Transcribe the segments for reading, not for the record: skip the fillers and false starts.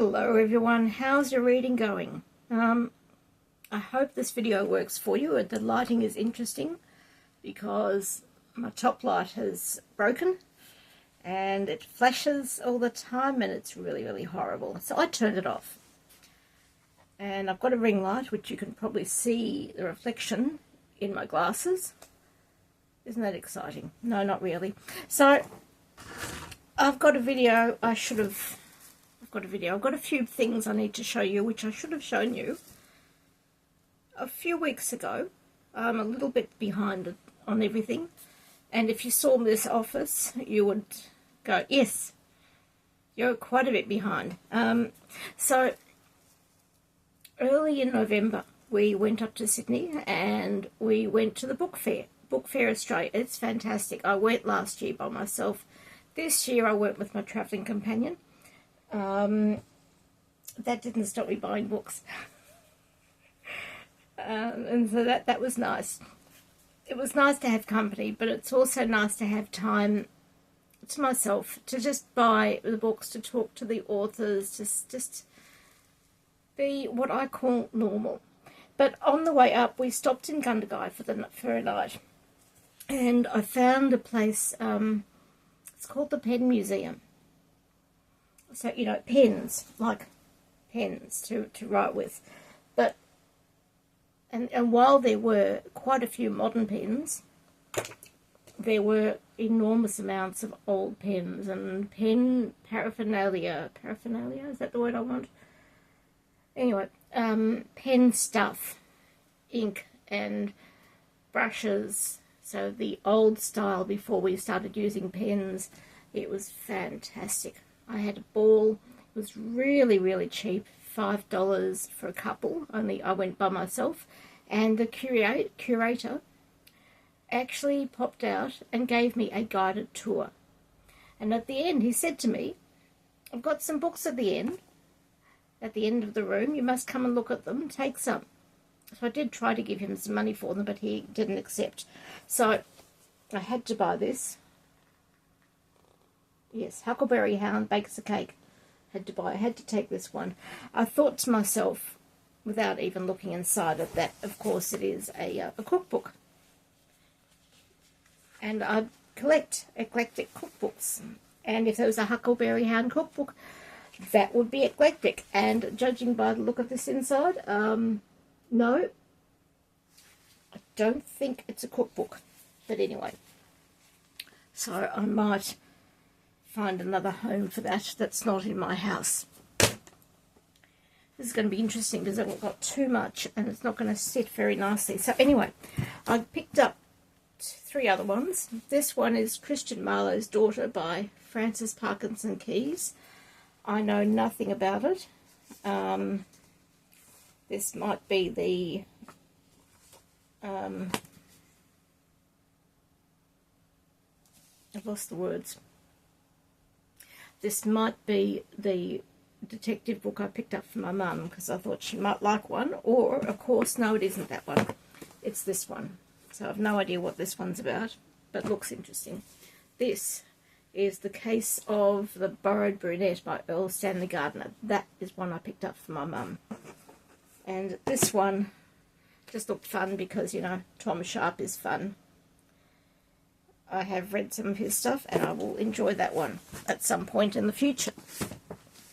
Hello everyone, how's your reading going? I hope this video works for you and the lighting is interesting because my top light has broken and it flashes all the time and it's really horrible. So I turned it off. And I've got a ring light which you can probably see the reflection in my glasses. Isn't that exciting? No, not really. So I've got a video I've got a few things I need to show you, which I should have shown you a few weeks ago. I'm a little bit behind on everything, and if you saw this office, you would go, yes, you're quite a bit behind. So early in November, we went up to Sydney and we went to the book fair Australia. It's fantastic. I went last year by myself. This year I went with my travelling companion. That didn't stop me buying books. And so that was nice. It was nice to have company, but it's also nice to have time to myself, to just buy the books, to talk to the authors, just be what I call normal. But on the way up, we stopped in Gundagai for a night, and I found a place. It's called the Pen Museum. So, you know, pens, like pens to write with. But, and while there were quite a few modern pens, there were enormous amounts of old pens and pen paraphernalia. Paraphernalia, is that the word I want? Anyway, pen stuff, ink and brushes. So the old style before we started using pens. It was fantastic. I had a ball. It was really cheap, $5 for a couple, only I went by myself, and the curator actually popped out and gave me a guided tour. And at the end he said to me, I've got some books at the end of the room, you must come and look at them, take some. So I did try to give him some money for them, but he didn't accept. So I had to buy this. Yes, Huckleberry Hound Bakes a Cake. I had to take this one. I thought to myself, without even looking inside it, that of course it is a cookbook. And I collect eclectic cookbooks. And if there was a Huckleberry Hound cookbook, that would be eclectic. And judging by the look of this inside, no, I don't think it's a cookbook. But anyway, so I might find another home for that that's not in my house. This is going to be interesting because I've got too much and it's not going to sit very nicely. So anyway, I picked up 3 other ones. This one is Christian Marlowe's Daughter by Frances Parkinson Keyes. I know nothing about it. This might be the I've lost the words. This might be the detective book I picked up for my mum because I thought she might like one. Or, of course, no, it isn't that one. It's this one. So I've no idea what this one's about, but looks interesting. This is The Case of the Borrowed Brunette by Earl Stanley Gardner. That is one I picked up for my mum. And this one just looked fun because, you know, Tom Sharp is fun. I have read some of his stuff and I will enjoy that one at some point in the future.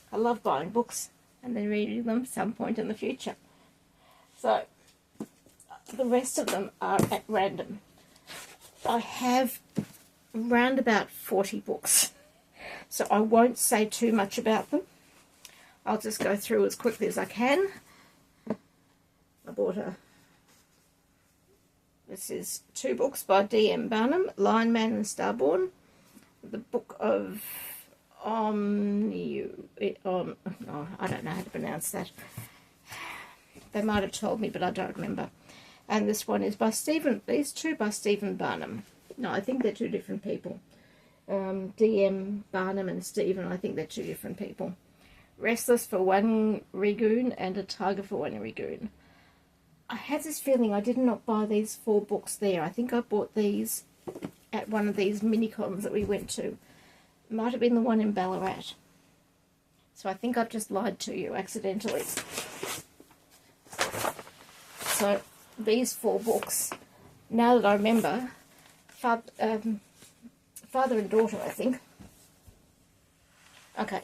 I love buying books and then reading them some point in the future. So the rest of them are at random. I have round about 40 books, so I won't say too much about them. I'll just go through as quickly as I can. I bought this is 2 books by D.M. Barnum, Lion Man and Starborn. The book of I don't know how to pronounce that. They might have told me, but I don't remember. And this one is by these 2 by Stephen Barnum. No, I think they're 2 different people. D.M. Barnum and Stephen, I think they're 2 different people. Restless for One Rangoon and A Tiger for One Rangoon. I had this feeling I did not buy these 4 books there. I think I bought these at one of these mini-cons that we went to. It might have been the one in Ballarat. So I think I've just lied to you accidentally. So these 4 books, now that I remember, father and daughter, I think. Okay.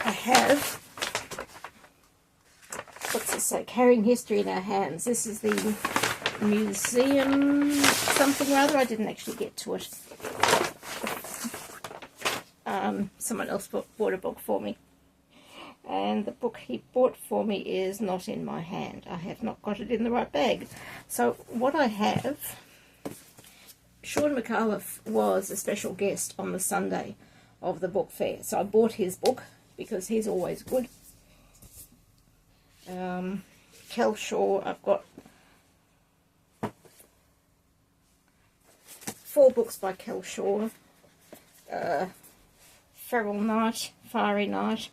I have, what's this say? Carrying History in Our Hands. This is the museum something or other. I didn't actually get to it. Someone else bought a book for me. And the book he bought for me is not in my hand. I have not got it in the right bag. So what I have, Sean McAuliffe was a special guest on the Sunday of the book fair. So I bought his book because he's always good. Kel Shaw, I've got 4 books by Kel Shaw. Feral Night, Fiery Night,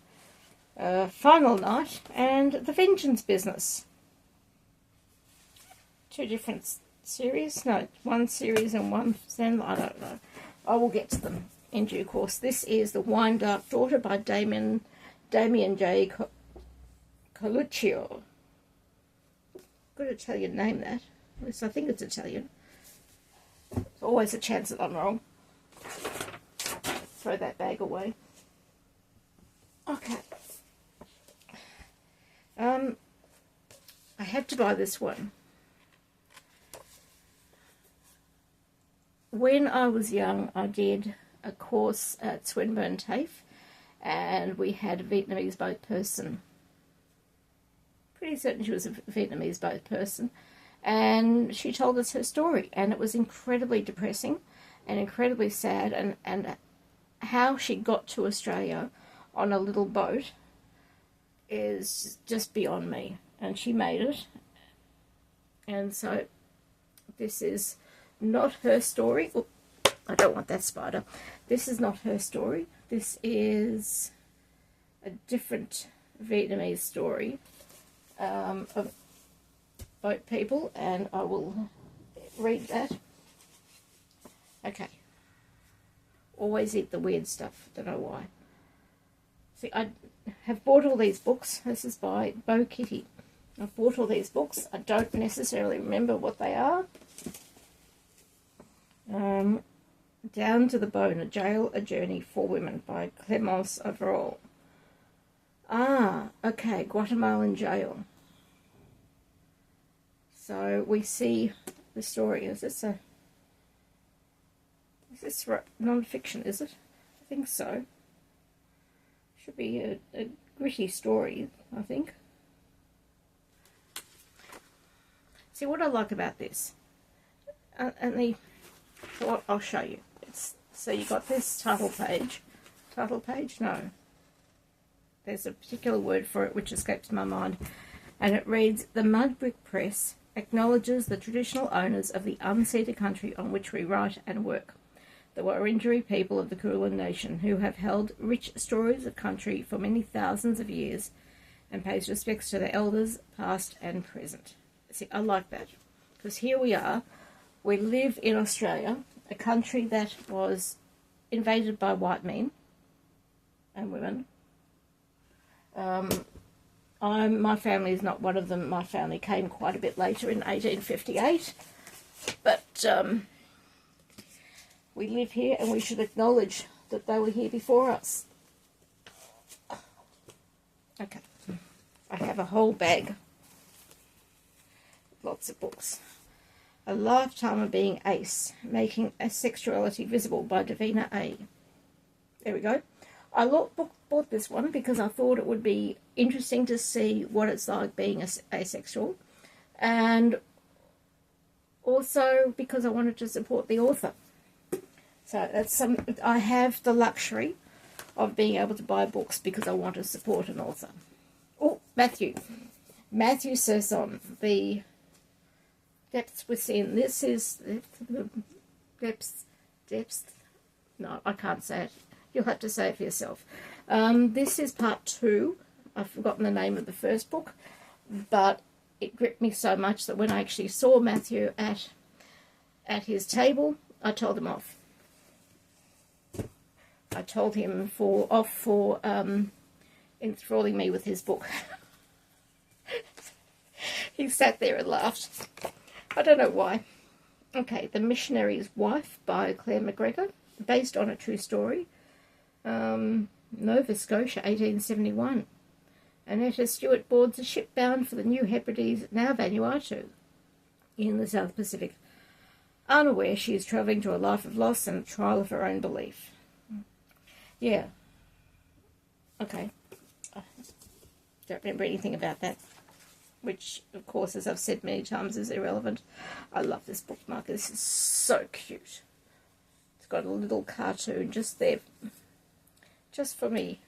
Final Night, and The Vengeance Business. 2 different series. No, 1 series and 1 stand. I don't know. I will get to them in due course. This is The Wine Dark Daughter by Damien J. Coluccio. Good Italian name, that. At least I think it's Italian. There's always a chance that I'm wrong. Throw that bag away. Okay. I had to buy this one. When I was young, I did a course at Swinburne TAFE, and we had a Vietnamese boat person. Pretty certain she was a Vietnamese boat person. And she told us her story, and it was incredibly depressing and incredibly sad, and how she got to Australia on a little boat is just beyond me. And she made it. And so this is not her story. Oh, I don't want that spider. This is not her story. This is a different Vietnamese story of boat people, and I will read that. Okay. Always eat the weird stuff. Don't know why. See, I have bought all these books. This is by Bo Kitty. I've bought all these books. I don't necessarily remember what they are. Down to the Bone, A Jail, A Journey for Women by Clemence Overall. Ah, okay, Guatemalan jail. So we see the story. Is this non-fiction, is it? I think so. Should be a gritty story, I think. See, what I like about this, well, I'll show you. So you got this title page. Title page? No. There's a particular word for it which escapes my mind. And it reads, "The Mudbrick Press acknowledges the traditional owners of the unceded country on which we write and work, the Wurundjeri people of the Kulin Nation, who have held rich stories of country for many thousands of years and pays respects to their elders, past and present." See, I like that. Because here we are. We live in Australia, a country that was invaded by white men and women. My family is not one of them. My family came quite a bit later in 1858. But we live here, and we should acknowledge that they were here before us. Okay. I have a whole bag. Lots of books. A Lifetime of Being Ace, Making Asexuality Visible by Davina A. There we go. I bought this one because I thought it would be interesting to see what it's like being asexual, and also because I wanted to support the author. So that's I have the luxury of being able to buy books because I want to support an author. Oh, Matthew Serson, The Depths Within. This is the depths. No, I can't say it. You'll have to say it for yourself. This is part 2. I've forgotten the name of the first book, but it gripped me so much that when I actually saw Matthew at his table, I told him off. I told him for enthralling me with his book. He sat there and laughed. I don't know why. Okay, The Missionary's Wife by Claire McGregor, based on a true story. Nova Scotia, 1871. Annetta Stewart boards a ship bound for the New Hebrides, now Vanuatu, in the South Pacific. Unaware she is travelling to a life of loss and a trial of her own belief. Yeah. Okay. I don't remember anything about that, which, of course, as I've said many times, is irrelevant. I love this bookmark. This is so cute. It's got a little cartoon just there, just for me.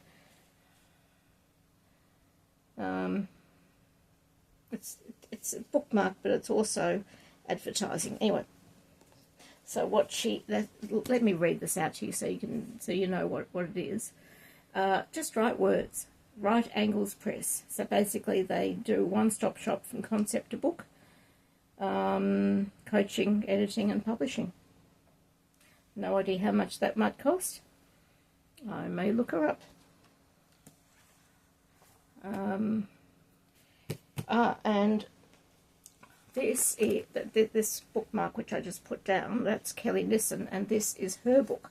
It's a bookmark, but it's also advertising. Anyway, so let me read this out to you so you know what it is. Just Right Words. Right Angles Press. So basically they do one-stop shop from concept to book, coaching, editing and publishing. No idea how much that might cost. I may look her up. And this bookmark which I just put down, that's Kelly Nissen, and this is her book,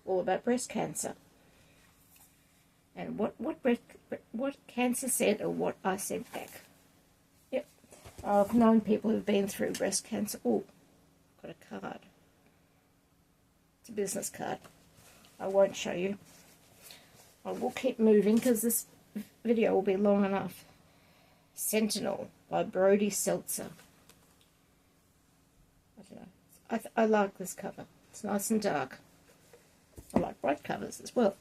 all about breast cancer. And what cancer said, or what I said back. Yep, I've known people who've been through breast cancer. Oh, got a card. It's a business card. I won't show you. I will keep moving because this video will be long enough. Sentinel by Brodie Seltzer. I don't know. I like this cover. It's nice and dark. I like bright covers as well.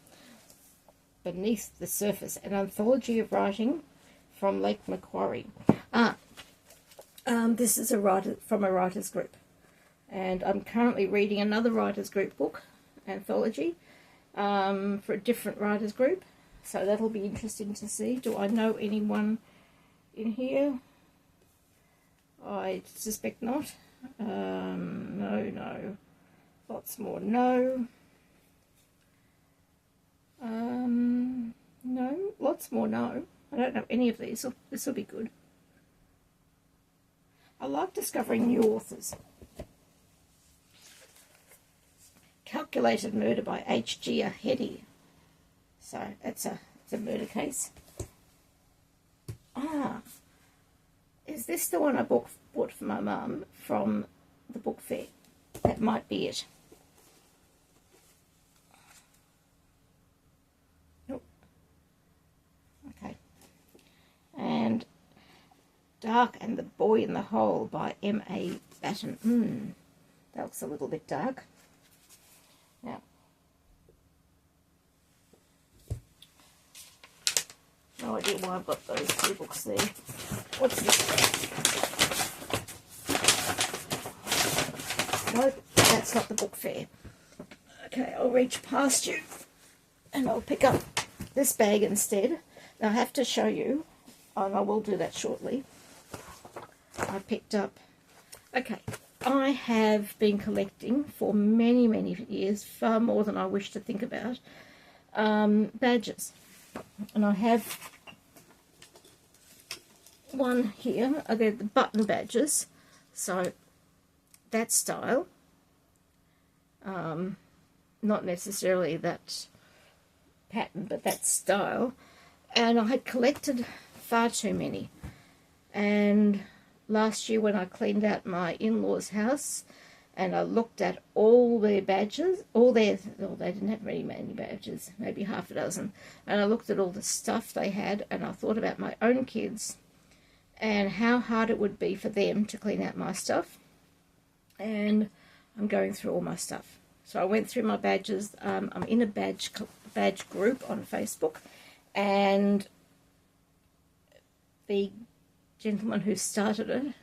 Beneath the Surface, an anthology of writing from Lake Macquarie. This is from a writers group, and I'm currently reading another writers group book, anthology, for a different writers group, so that'll be interesting to see. Do I know anyone in here? I suspect not. No. Lots more no. No, lots more no. I don't know any of these. This will be good. I like discovering new authors. Calculated Murder by H.G. Ahedi. So it's a murder case. Is this the one I bought for my mum from the book fair? That might be it. Nope. Okay. And Dark and the Boy in the Hole by M.A. Batten. That looks a little bit dark. Now, no idea why I've got those two books there. What's this? Nope, that's not the book fair. Okay, I'll reach past you and I'll pick up this bag instead. Now I have to show you, and I will do that shortly. I picked up, okay, I have been collecting for many, many years, far more than I wish to think about, badges. And I have one here. They're the button badges, so that style, not necessarily that pattern, but that style. And I had collected far too many, and last year when I cleaned out my in-laws' house and I looked at all their badges, they didn't have very many badges, maybe half a dozen, and I looked at all the stuff they had, and I thought about my own kids and how hard it would be for them to clean out my stuff. And I'm going through all my stuff. So I went through my badges. I'm in a badge group on Facebook, and the gentleman who started it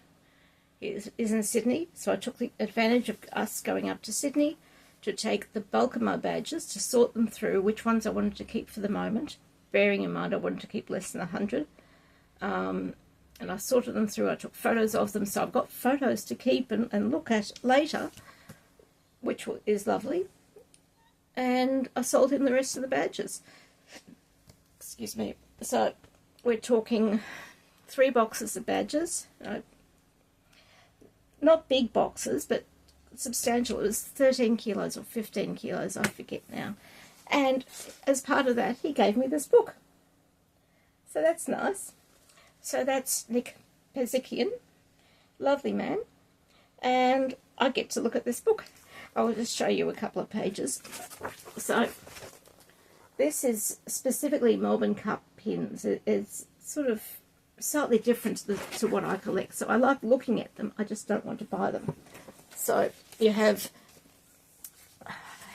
is in Sydney, so I took the advantage of us going up to Sydney to take the bulk of my badges, to sort them through which ones I wanted to keep for the moment, bearing in mind I wanted to keep less than 100, and I sorted them through. I took photos of them, so I've got photos to keep and look at later, which is lovely. and I sold him the rest of the badges. Excuse me. So we're talking 3 boxes of badges. Not big boxes, but substantial. It was 13 kilos or 15 kilos, I forget now. And as part of that, he gave me this book. So that's nice. So that's Nick Pezikian, lovely man. And I get to look at this book. I will just show you a couple of pages. So this is specifically Melbourne Cup pins. It's sort of slightly different to what I collect. So I like looking at them. I just don't want to buy them. So you have,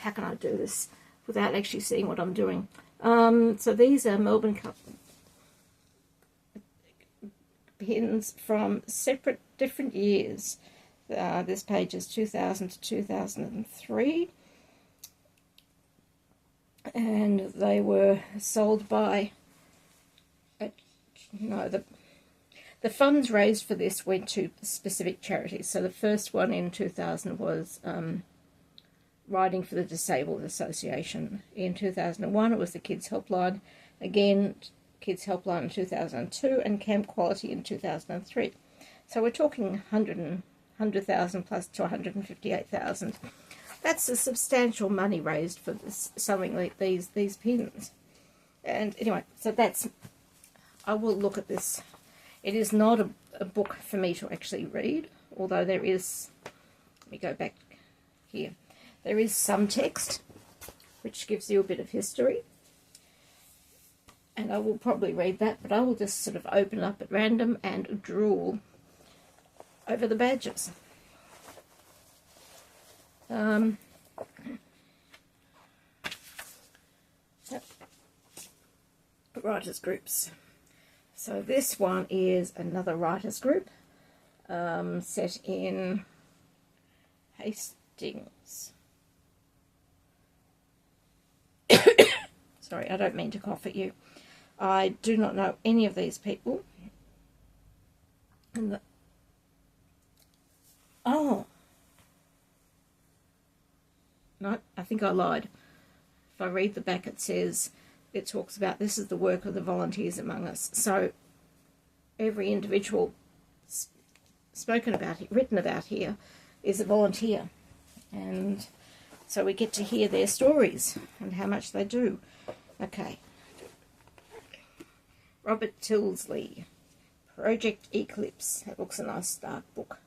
how can I do this without actually seeing what I'm doing? So these are Melbourne Cup pins from different years. This page is 2000 to 2003, and they were sold by, the funds raised for this went to specific charities. So the first one in 2000 was Riding for the Disabled Association. In 2001 it was the Kids Helpline, again Kids Helpline in 2002, and Camp Quality in 2003. So we're talking 100,000 plus to 158,000. That's a substantial money raised for something like these pins. And anyway, so that's, I will look at this. It is not a book for me to actually read, although there is, let me go back here, there is some text which gives you a bit of history, and I will probably read that, but I will just sort of open up at random and drool over the badges. Writers groups. So this one is another writers group set in Hastings. Sorry, I don't mean to cough at you. I do not know any of these people. And oh, no, I think I lied. If I read the back, it says, it talks about this is the work of the volunteers among us. So every individual spoken about, written about here, is a volunteer, and so we get to hear their stories and how much they do. Okay. Robert Tilsley, Project Eclipse. That looks a nice dark book.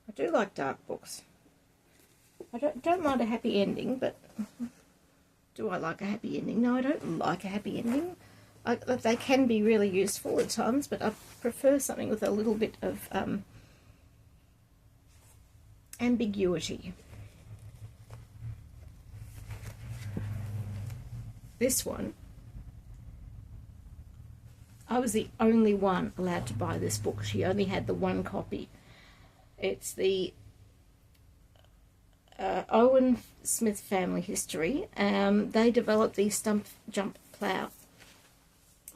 I do like dark books. I don't mind a happy ending, but do I like a happy ending? No, I don't like a happy ending. They can be really useful at times, but I prefer something with a little bit of ambiguity. This one, I was the only one allowed to buy this book. She only had the one copy. It's the Owen Smith family history. They developed the stump jump plough,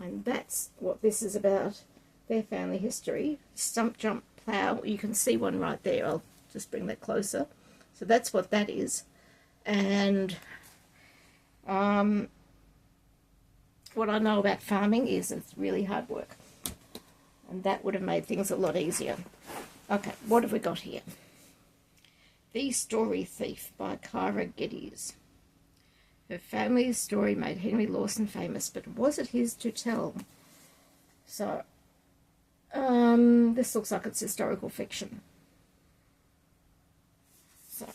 and that's what this is about. Their family history. Stump jump plough. You can see one right there. I'll just bring that closer. So that's what that is. And what I know about farming is it's really hard work, and that would have made things a lot easier. Okay, what have we got here? The Story Thief by Kyra Geddes. Her family's story made Henry Lawson famous, but was it his to tell? So, this looks like it's historical fiction. So,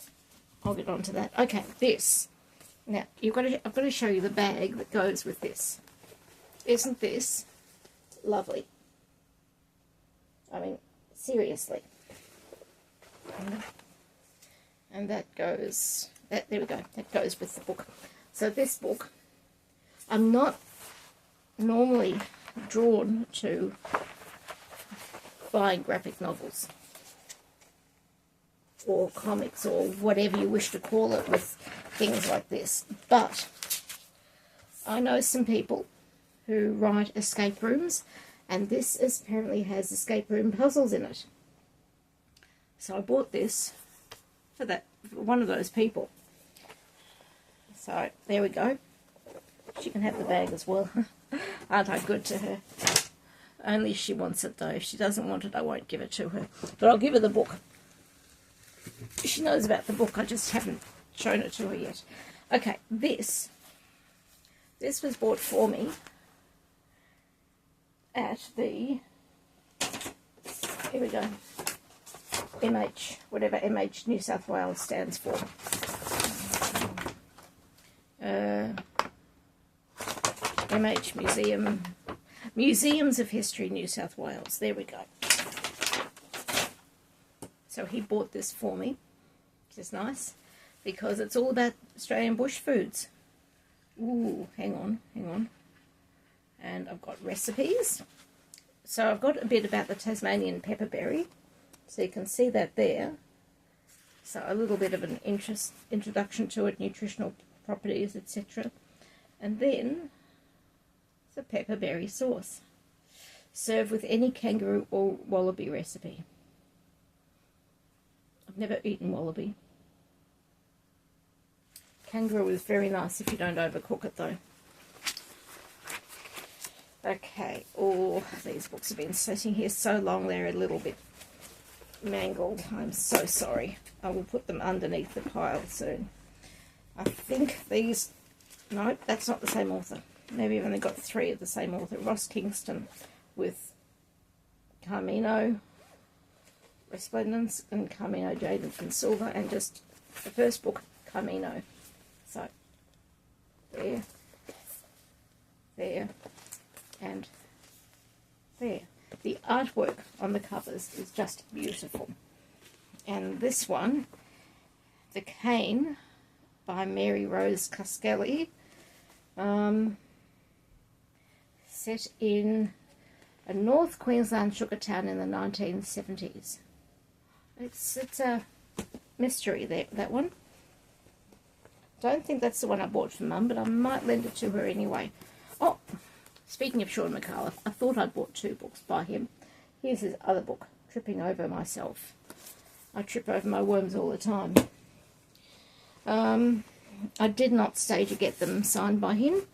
I'll get on to that. Okay, this. Now, I've got to show you the bag that goes with this. Isn't this lovely? I mean, seriously. And that goes, there we go, that goes with the book. So this book, I'm not normally drawn to buying graphic novels or comics or whatever you wish to call it with things like this. But I know some people who write escape rooms, and this apparently has escape room puzzles in it. So I bought this for one of those people. So there we go. She can have the bag as well. Aren't I good to her? Only if she wants it though. If she doesn't want it, I won't give it to her. But I'll give her the book. She knows about the book, I just haven't shown it to her yet. Okay, this was bought for me at the, here we go, MH, whatever MH New South Wales stands for. MH Museum, Museums of History New South Wales, there we go. So he bought this for me, which is nice, because it's all about Australian bush foods. Ooh, hang on. And I've got recipes. So I've got a bit about the Tasmanian pepperberry, so you can see that there. So a little bit of an introduction to it, nutritional properties, etc. And then the pepperberry sauce. Serve with any kangaroo or wallaby recipe. I've never eaten wallaby. Kangaroo is very nice if you don't overcook it though. Okay, oh, these books have been sitting here so long they're a little bit mangled. I'm so sorry. I will put them underneath the pile soon. I think these, no, that's not the same author. Maybe I've only got 3 of the same author. Ross Kingston with Carmino Resplendence and Carmino Jade and Silver, and just the first book, Carmino. So, there, and there. The artwork on the covers is just beautiful. And this one, The Cane by Mary Rose Cuskelly, set in a North Queensland sugar town in the 1970s. It's a mystery there, that one. Don't think that's the one I bought for Mum, but I might lend it to her anyway. Oh, speaking of Sean McCullough, I thought I'd bought 2 books by him. Here's his other book, Tripping Over Myself. I trip over my worms all the time. I did not stay to get them signed by him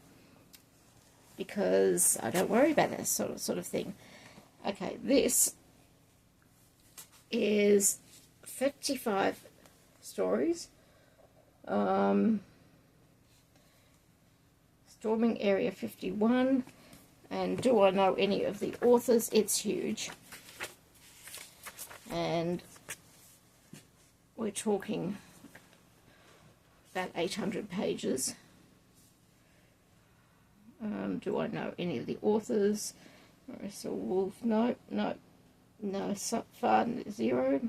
because I don't worry about that sort of thing. Okay, this is 55 stories. Storming Area 51, and do I know any of the authors? It's huge, and we're talking about 800 pages. Do I know any of the authors? Russell Wolf, no, so far 0.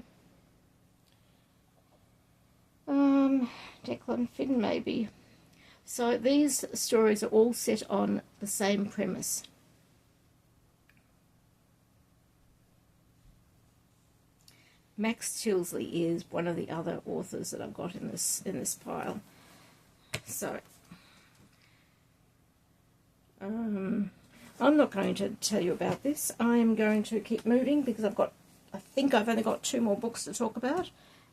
Declan Finn, maybe. So these stories are all set on the same premise. Max Tilsley is one of the other authors that I've got in this pile. So I'm not going to tell you about this. I am going to keep moving because I think I've only got 2 more books to talk about,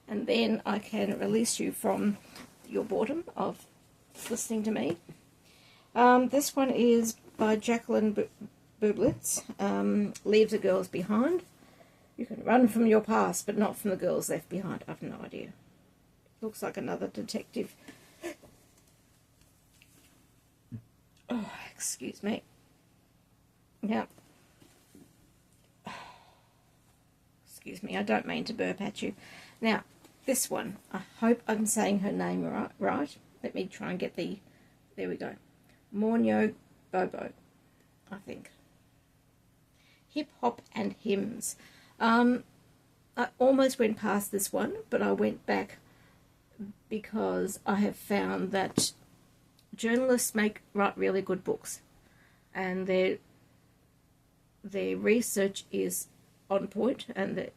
and then I can release you from your boredom of listening to me. This one is by Jacqueline Bublitz, Leave the Girls Behind. You can run from your past, but not from the girls left behind. I've no idea. Looks like another detective. Oh, excuse me. Yeah. Excuse me, I don't mean to burp at you. Now, this one, I hope I'm saying her name right. Let me try and get the, there we go. Mornyo Bobo, I think. Hip Hop and Hymns. I almost went past this one, but I went back because I have found that journalists write really good books, and their research is on point, and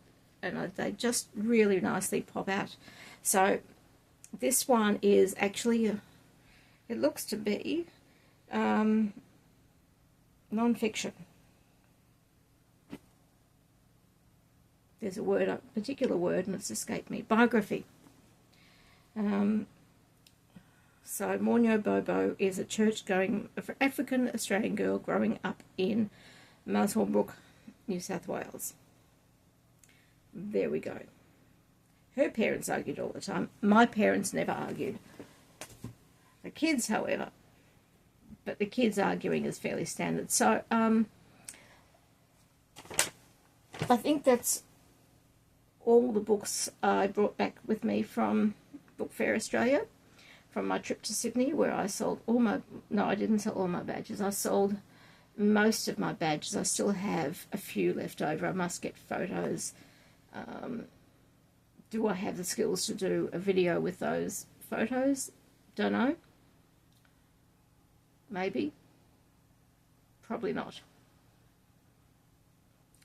they just really nicely pop out. So this one is actually, it looks to be non-fiction. There's a particular word, and it's escaped me. Biography. So Mornyo Bobo is a church-going African Australian girl growing up in Muswellbrook, New South Wales. There we go. Her parents argued all the time. My parents never argued. The kids, however, but the kids arguing is fairly standard. So I think that's all the books I brought back with me from Book Fair Australia, from my trip to Sydney, where I sold all my, no, I didn't sell all my badges. I sold most of my badges. I still have a few left over. I must get photos. Do I have the skills to do a video with those photos? Don't know. Maybe. Probably not.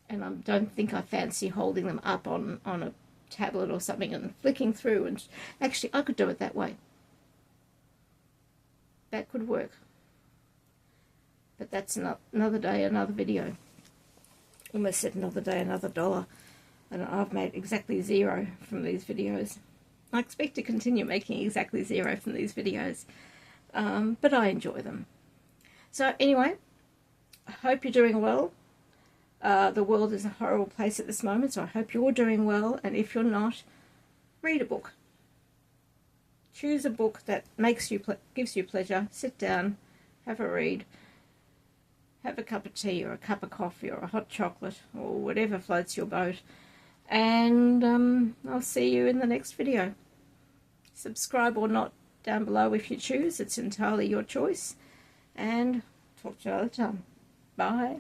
And I don't think I fancy holding them up on a tablet or something and flicking through. And actually, I could do it that way. That could work. But that's another day, another video. Almost said another day, another dollar. And I've made exactly zero from these videos. I expect to continue making exactly zero from these videos. But I enjoy them. So anyway, I hope you're doing well. The world is a horrible place at this moment, so I hope you're doing well. And if you're not, read a book. Choose a book that makes you gives you pleasure. Sit down, have a read. Have a cup of tea or a cup of coffee or a hot chocolate or whatever floats your boat. And I'll see you in the next video. Subscribe or not down below if you choose. It's entirely your choice. And talk to you another time. Bye.